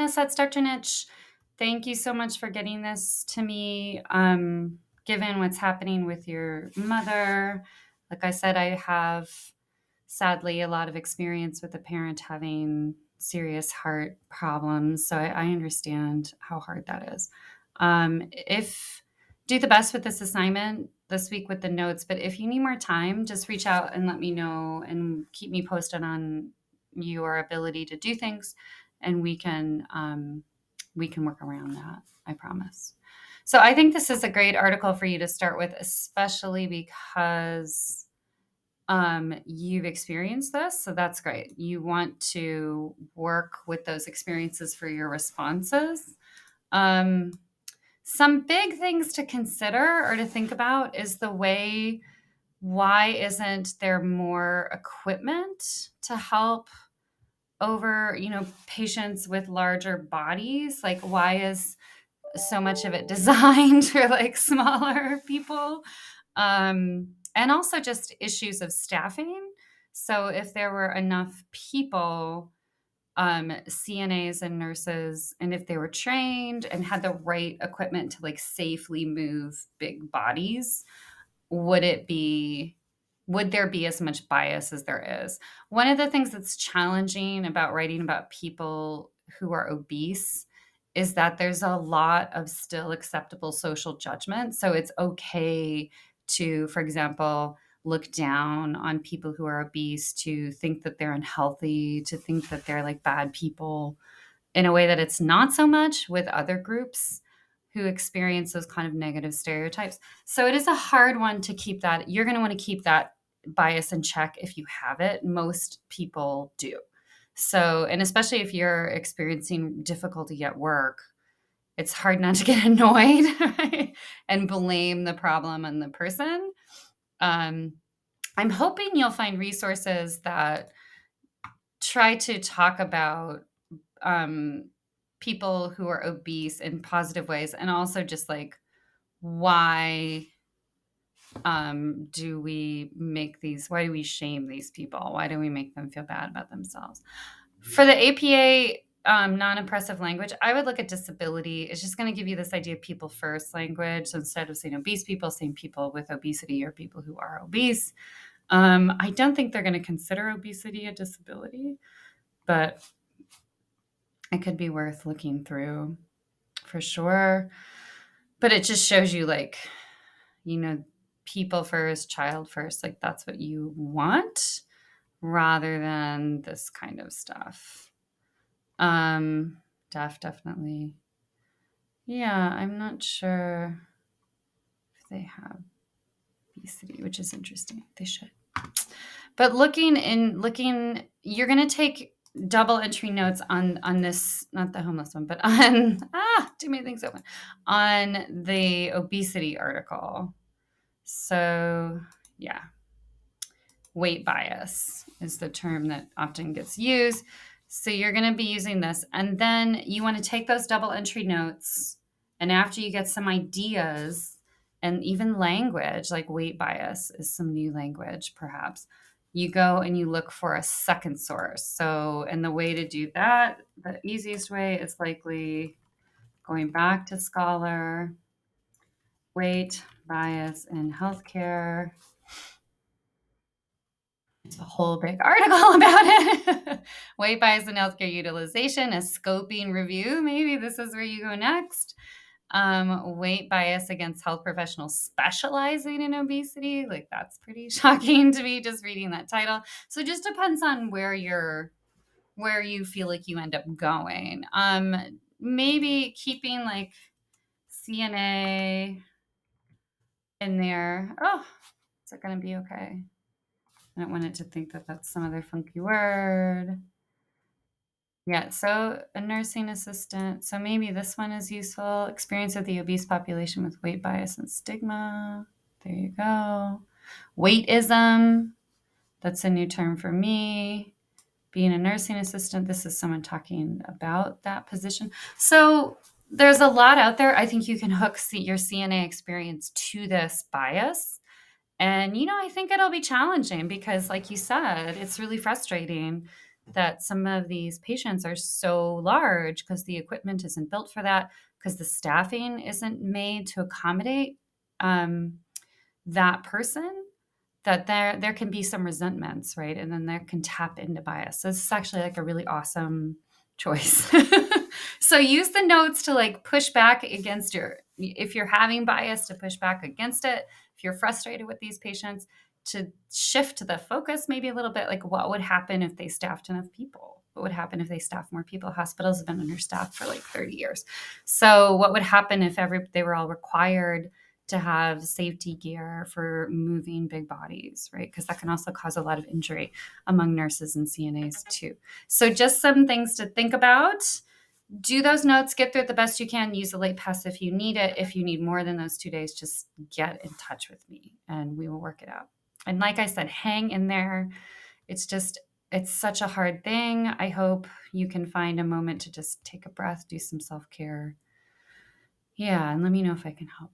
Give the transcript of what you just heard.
Vanessa, it's Dr. Nitch. Thank you so much for getting this to me. Given what's happening with your mother, like I said, I have sadly a lot of experience with a parent having serious heart problems. So I understand how hard that is. If do the best with this assignment this week with the notes, but if you need more time, just reach out and let me know and keep me posted on your ability to do things, and we can work around that. I promise. So I think this is a great article for you to start with, especially because you've experienced this. So that's great. You want to work with those experiences for your responses. Um, some big things to consider or to think about is the way, why isn't there more equipment to help over, patients with larger bodies? Like, why is so much of it designed for like smaller people? And also just issues of staffing. So if there were enough people, CNAs and nurses, and if they were trained and had the right equipment to like safely move big bodies, would it be would there be as much bias as there is? One of the things that's challenging about writing about people who are obese is that there's a lot of still acceptable social judgment. So it's okay to, for example, look down on people who are obese, to think that they're unhealthy, to think that they're like bad people, in a way that it's not so much with other groups who experience those kind of negative stereotypes. So it is a hard one to keep that. You're going to want to keep that bias in check if you have it. Most people do. So, and especially if you're experiencing difficulty at work, it's hard not to get annoyed, right? And blame the problem on the person. I'm hoping you'll find resources that try to talk about people who are obese in positive ways, and also just like, why why do we shame these people? Why do we make them feel bad about themselves? For the APA non-oppressive language, I would look at disability. It's just going to give you this idea of people first language. So instead of saying obese people, saying people with obesity or people who are obese. I don't think they're going to consider obesity a disability, but it could be worth looking through for sure. But it just shows you, like, people first, child first, like that's what you want rather than this kind of stuff. Definitely. Yeah, I'm not sure if they have obesity, which is interesting. They should. But looking, you're going to take double entry notes on this, not the homeless one, but on, too many things open, on the obesity article. So, yeah. Weight bias is the term that often gets used. So you're going to be using this. And then you want to take those double entry notes. And after you get some ideas and even language, like weight bias is some new language, perhaps, you go and you look for a second source. So, and the way to do that, the easiest way is likely going back to Scholar, weight bias in healthcare. It's a whole big article about it. Weight bias in healthcare utilization, a scoping review. Maybe this is where you go next. Weight bias against health professionals specializing in obesity. Like, that's pretty shocking to me just reading that title. So it just depends on where you feel like you end up going. Maybe keeping like CNA in there. Oh, is it going to be okay? I don't want it to think that that's some other funky word. Yeah, so a nursing assistant. So maybe this one is useful. Experience of the obese population with weight bias and stigma. There you go. Weightism. That's a new term for me. Being a nursing assistant. This is someone talking about that position. So there's a lot out there. I think you can hook your CNA experience to this bias. And, I think it'll be challenging because, like you said, it's really frustrating that some of these patients are so large because the equipment isn't built for that, because the staffing isn't made to accommodate that person, that there can be some resentments, right? And then there can tap into bias. So this is actually like a really awesome choice. So use the notes to like push back against if you're having bias, to push back against it. If you're frustrated with these patients, to shift the focus maybe a little bit, like what would happen if they staffed enough people? What would happen if they staffed more people? Hospitals have been understaffed for like 30 years. So what would happen if they were all required to have safety gear for moving big bodies, right? Because that can also cause a lot of injury among nurses and CNAs too. So just some things to think about. Do those notes, get through it the best you can, use the late pass if you need it. If you need more than those 2 days, just get in touch with me and we will work it out. And like I said, hang in there. It's such a hard thing. I hope you can find a moment to just take a breath, do some self-care. Yeah, and let me know if I can help.